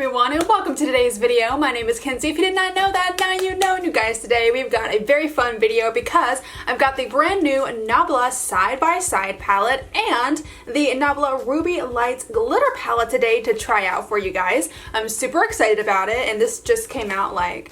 everyone, and welcome to today's video. My name is Kenzie. If you did not know that, now you know. And you guys, today we've got a very fun video because I've got the brand new Nabla Side by Side palette and the Nabla Ruby Lights glitter palette today to try out for you guys. I'm super excited about it, and this just came out like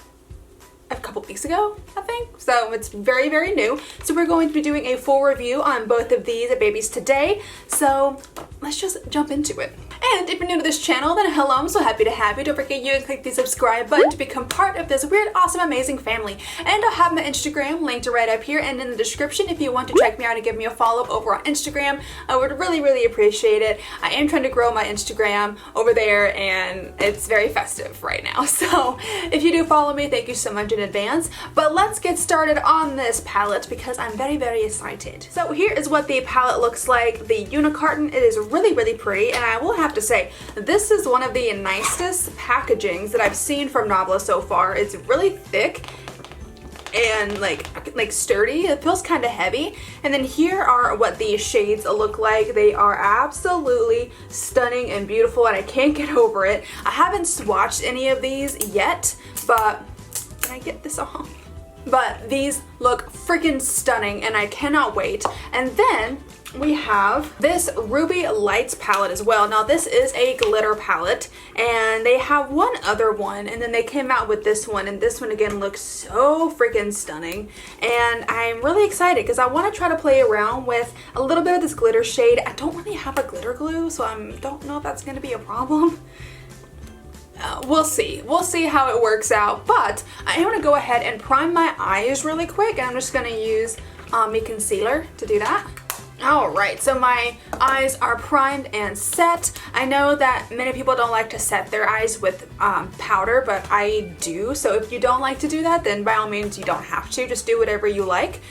a couple weeks ago, I think. So it's very, very new. So we're going to be doing a full review on both of these babies today. So let's just jump into it. And if you're new to this channel, then hello, I'm so happy to have you. Don't forget you to click the subscribe button to become part of this weird, awesome, amazing family. And I'll have my Instagram linked right up here and in the description if you want to check me out and give me a follow over on Instagram. I would really, really appreciate it. I am trying to grow my Instagram over there and it's very festive right now. So if you do follow me, thank you so much in advance. But let's get started on this palette because I'm very, very excited. So here is what the palette looks like. The unicarton, it is really, really pretty, and I will have to say this is one of the nicest packagings that I've seen from Nabla so far. It's really thick and like sturdy. It feels kind of heavy. And then here are what these shades look like. They are absolutely stunning and beautiful, and I can't get over it. I haven't swatched any of these yet, but can I get this off? But these look freaking stunning and I cannot wait. And then we have this Ruby Lights palette as well. Now this is a glitter palette and they have one other one, and then they came out with this one, and this one again looks so freaking stunning. And I'm really excited because I want to try to play around with a little bit of this glitter shade. I don't really have a glitter glue, so I don't know if that's going to be a problem. We'll see. We'll see how it works out, but I am going to go ahead and prime my eyes really quick, and I'm just going to use my concealer to do that. Alright, so my eyes are primed and set. I know that many people don't like to set their eyes with powder, but I do. So if you don't like to do that, then by all means you don't have to. Just do whatever you like.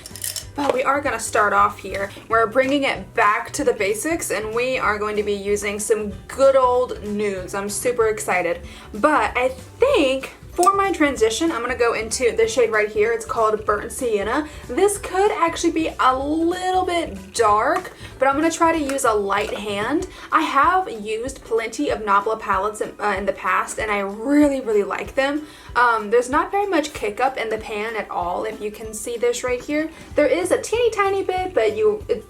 But we are going to start off here. We're bringing it back to the basics, and we are going to be using some good old nudes. I'm super excited. But I think for my transition, I'm going to go into the shade right here. It's called Burnt Sienna. This could actually be a little bit dark, but I'm going to try to use a light hand. I have used plenty of Nabla palettes in the past, and I really, really like them. There's not very much kick up in the pan at all, if you can see this right here. There is a teeny tiny bit, but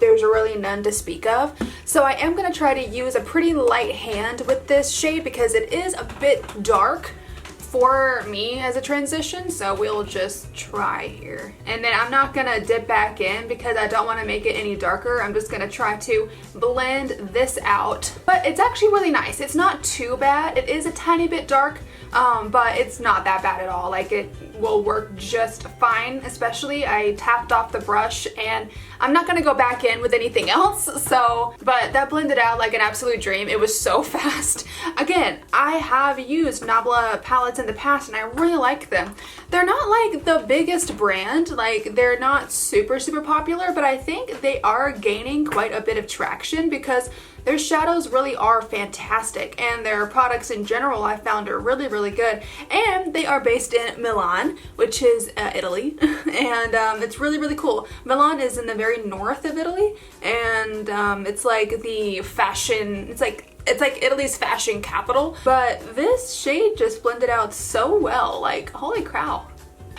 there's really none to speak of. So I am going to try to use a pretty light hand with this shade because it is a bit dark for me as a transition, so we'll just try here. And then I'm not gonna dip back in because I don't want to make it any darker. I'm just gonna try to blend this out. But it's actually really nice. It's not too bad. It is a tiny bit dark, but it's not that bad at all. Like, it will work just fine. Especially I tapped off the brush and I'm not gonna go back in with anything else. So, but that blended out like an absolute dream. It was so fast. Again, I have used Nabla palettes in the past and I really like them. They're not like the biggest brand, like they're not super popular, but I think they are gaining quite a bit of traction because their shadows really are fantastic, and their products in general I found are really, really good. And they are based in Milan, which is Italy, and it's really, really cool. Milan is in the very north of Italy, and it's like the fashion, it's like Italy's fashion capital. But this shade just blended out so well, like holy cow.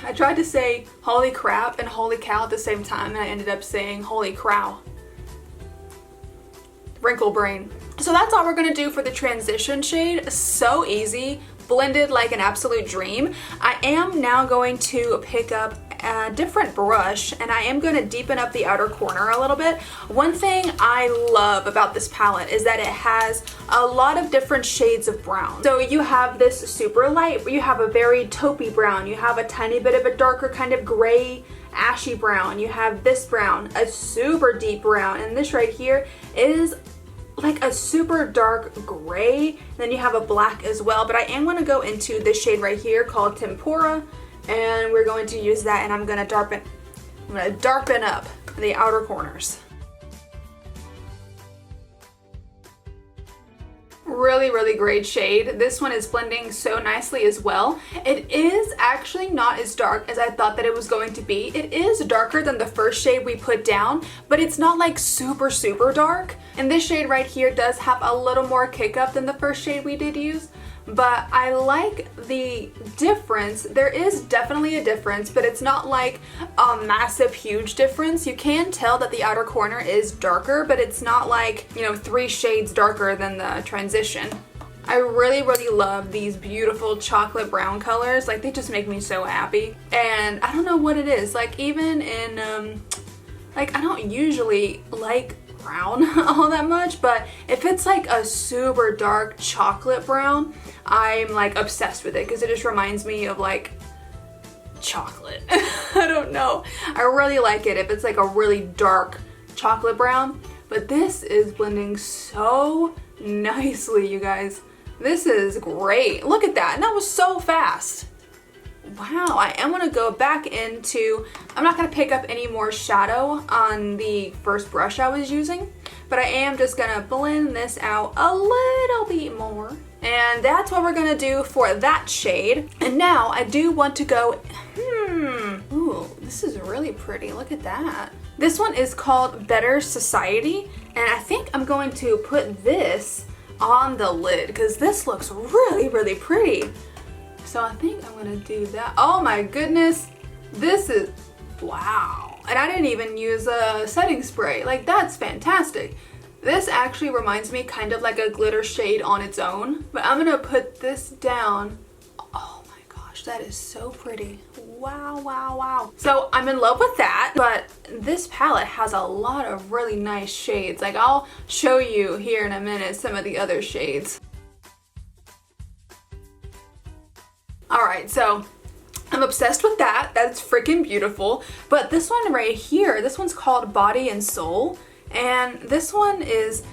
I tried to say holy crap and holy cow at the same time, and I ended up saying holy crow. Wrinkle brain. So that's all we're gonna do for the transition shade. So easy, blended like an absolute dream. I am now going to pick up a different brush, and I am going to deepen up the outer corner a little bit. One thing I love about this palette is that it has a lot of different shades of brown. So you have this super light, you have a very taupey brown, you have a tiny bit of a darker kind of gray ashy brown, you have this brown, a super deep brown, and this right here is like a super dark gray. Then you have a black as well, but I am going to go into this shade right here called Tempura, and we're going to use that, and I'm going to darken up the outer corners. Really, really great shade. This one is blending so nicely as well. It is actually not as dark as I thought that it was going to be. It is darker than the first shade we put down, but it's not like super dark. And this shade right here does have a little more kick up than the first shade we did use. but I like the difference. There is definitely a difference, but it's not like a massive, huge difference. You can tell that the outer corner is darker, but it's not like, you know, 3 shades darker than the transition. I really, really love these beautiful chocolate brown colors. Like, they just make me so happy. And I don't know what it is. Like, even in, like, I don't usually like brown all that much, but if it's like a super dark chocolate brown, I'm like obsessed with it because it just reminds me of like chocolate. I don't know. I really like it if it's like a really dark chocolate brown, but this is blending so nicely, you guys. This is great. Look at that. And that was so fast. Wow, I am going to go back into, I'm not going to pick up any more shadow on the first brush I was using, but I am just going to blend this out a little bit more. And that's what we're going to do for that shade. And now I do want to go, ooh, this is really pretty. Look at that. This one is called Better Society, and I think I'm going to put this on the lid because this looks really, really pretty. So I think I'm gonna do that. Oh my goodness, this is, wow. And I didn't even use a setting spray. Like, that's fantastic. This actually reminds me kind of like a glitter shade on its own, but I'm gonna put this down. Oh my gosh, that is so pretty. Wow, wow, wow. So I'm in love with that, but this palette has a lot of really nice shades. Like, I'll show you here in a minute some of the other shades. Alright, so I'm obsessed with that. That's freaking beautiful. But this one right here, this one's called Body and Soul. And this one is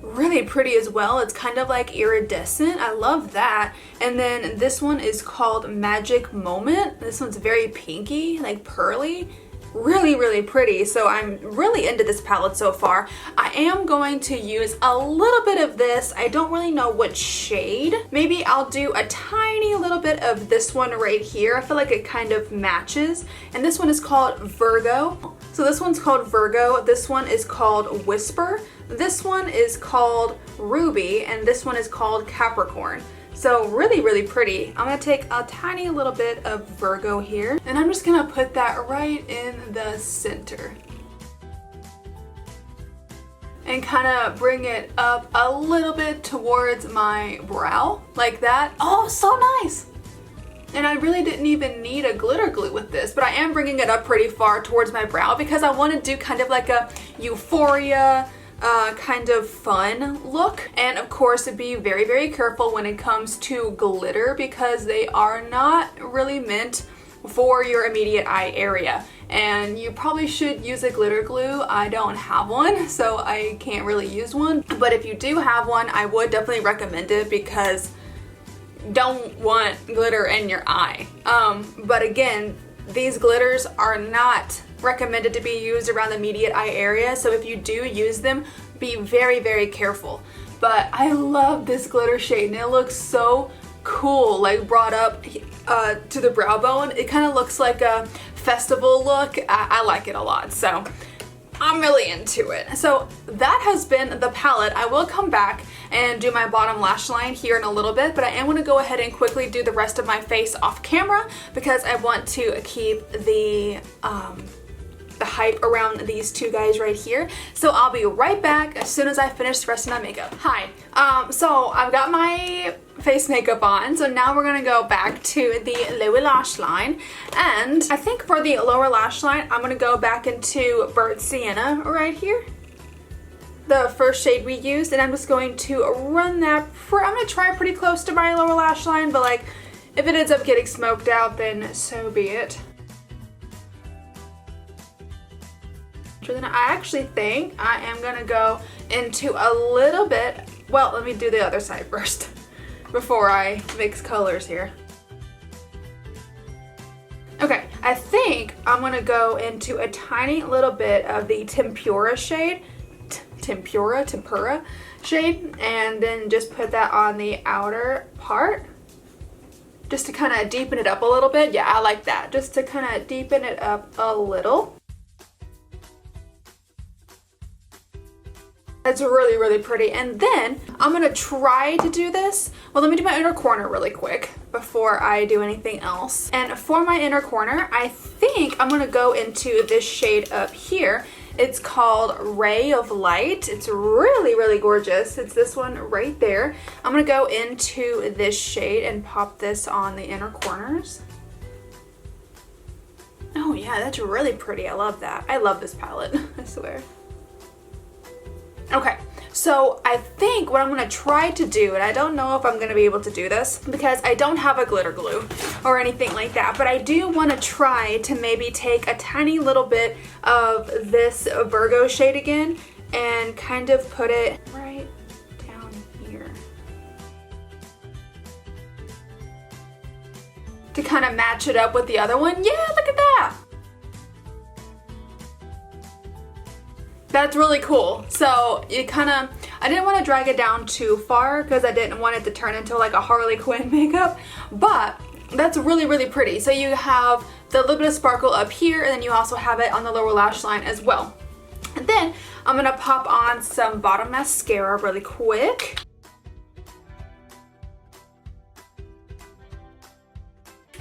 really pretty as well. It's kind of like iridescent. I love that. And then this one is called Magic Moment. This one's very pinky, like pearly. Really, really pretty. So I'm really into this palette so far. I am going to use a little bit of this. I don't really know what shade. Maybe I'll do a tiny little bit of this one right here. I feel like it kind of matches. And this one is called Virgo. So this one's called Virgo. This one is called Whisper. This one is called Ruby. And this one is called Capricorn. So really, really pretty. I'm gonna take a tiny little bit of Virgo here, and I'm just gonna put that right in the center. And kind of bring it up a little bit towards my brow, like that. Oh, so nice! And I really didn't even need a glitter glue with this, but I am bringing it up pretty far towards my brow because I want to do kind of like a euphoria, kind of fun look. And of course, be very, very careful when it comes to glitter because they are not really meant for your immediate eye area. And you probably should use a glitter glue. I don't have one, so I can't really use one. But if you do have one, I would definitely recommend it because don't want glitter in your eye. But again, these glitters are not recommended to be used around the immediate eye area, so if you do use them, be very, very careful. But I love this glitter shade and it looks so cool, like brought up to the brow bone. It kind of looks like a festival look. I like it a lot, so I'm really into it. So that has been the palette. I will come back and do my bottom lash line here in a little bit, but I am going to go ahead and quickly do the rest of my face off camera because I want to keep the hype around these two guys right here. So I'll be right back as soon as I finish the rest of my makeup. Hi. So I've got my face makeup on, so now we're gonna go back to the lower lash line, and I think for the lower lash line I'm gonna go back into Burnt Sienna right here, the first shade we used, and I'm just going to run that I'm gonna try pretty close to my lower lash line, but like if it ends up getting smoked out, then so be it. So then I actually think I am gonna go into a little bit, well, let me do the other side first before I mix colors here. Okay, I think I'm gonna go into a tiny little bit of the Tempura shade, Tempura shade, and then just put that on the outer part, just to kind of deepen it up a little bit. Yeah, I like that, just to kind of deepen it up a little. That's really, really pretty. And then I'm gonna try to do this. Well, let me do my inner corner really quick before I do anything else. And for my inner corner, I think I'm gonna go into this shade up here. It's called Ray of Light. It's really, really gorgeous. It's this one right there. I'm gonna go into this shade and pop this on the inner corners. Oh yeah, that's really pretty. I love that. I love this palette, I swear. Okay, so I think what I'm gonna try to do, and I don't know if I'm gonna be able to do this because I don't have a glitter glue or anything like that, but I do wanna try to maybe take a tiny little bit of this Virgo shade again and kind of put it right down here to kind of match it up with the other one. Yeah, look at that. That's really cool. So you kind of, I didn't want to drag it down too far because I didn't want it to turn into like a Harley Quinn makeup, but that's really, really pretty. So you have the little bit of sparkle up here, and then you also have it on the lower lash line as well. And then I'm gonna pop on some bottom mascara really quick.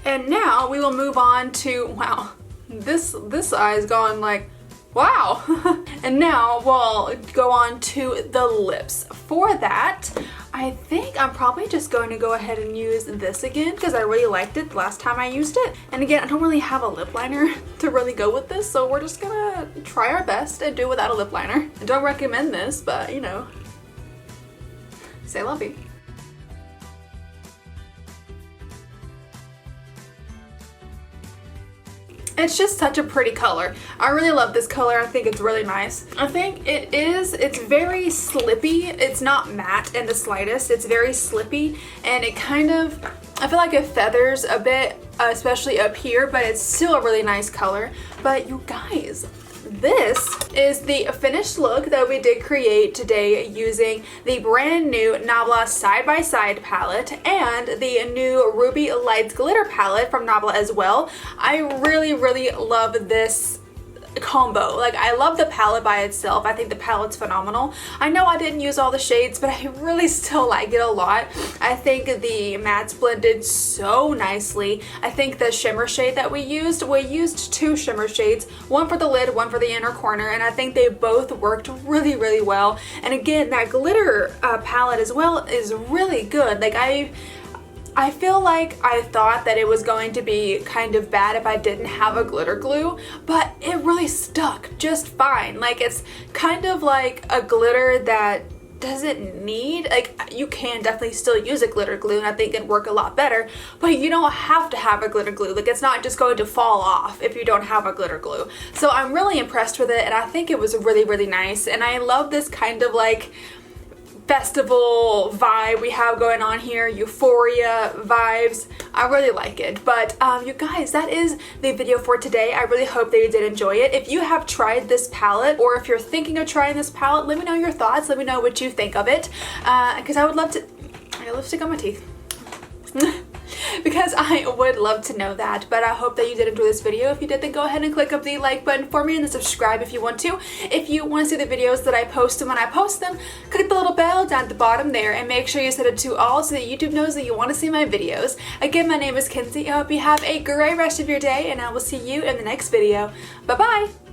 And now we will move on to, wow, this eye is gone like, wow. And now we'll go on to the lips. For that, I think I'm probably just going to go ahead and use this again because I really liked it the last time I used it. And again, I don't really have a lip liner to really go with this, so we're just gonna try our best and do without a lip liner. I don't recommend this, but you know, say lovey. It's just such a pretty color. I really love this color. I think it's really nice. I think it's very slippy. It's not matte in the slightest. It's very slippy, and it kind of, I feel like it feathers a bit, especially up here, but it's still a really nice color. But you guys, this is the finished look that we did create today using the brand new Nabla Side by Side palette and the new Ruby Lights glitter palette from Nabla as well. I really, really love this combo. Like, I love the palette by itself. I think the palette's phenomenal. I know I didn't use all the shades, but I really still like it a lot. I think the mattes blended so nicely. I think the shimmer shade that we used two shimmer shades, one for the lid, one for the inner corner, and I think they both worked really, really well. And again, that glitter palette as well is really good. Like, I feel like I thought that it was going to be kind of bad if I didn't have a glitter glue, but it really stuck just fine. Like, it's kind of like a glitter that doesn't need, like, you can definitely still use a glitter glue and I think it'd work a lot better, but you don't have to have a glitter glue. Like, it's not just going to fall off if you don't have a glitter glue. So I'm really impressed with it, and I think it was really, really nice. And I love this kind of like festival vibe we have going on here, euphoria vibes. I really like it. But you guys, that is the video for today. I really hope that you did enjoy it. If you have tried this palette, or if you're thinking of trying this palette, let me know your thoughts. Let me know what you think of it, because I would love to. I got lipstick on my teeth. Because I would love to know that. But I hope that you did enjoy this video. If you did, then go ahead and click up the like button for me and then subscribe if you want to. If you want to see the videos that I post, and when I post them, click the little bell down at the bottom there and make sure you set it to all so that YouTube knows that you want to see my videos. Again, my name is Kenzie. I hope you have a great rest of your day, and I will see you in the next video. Bye bye!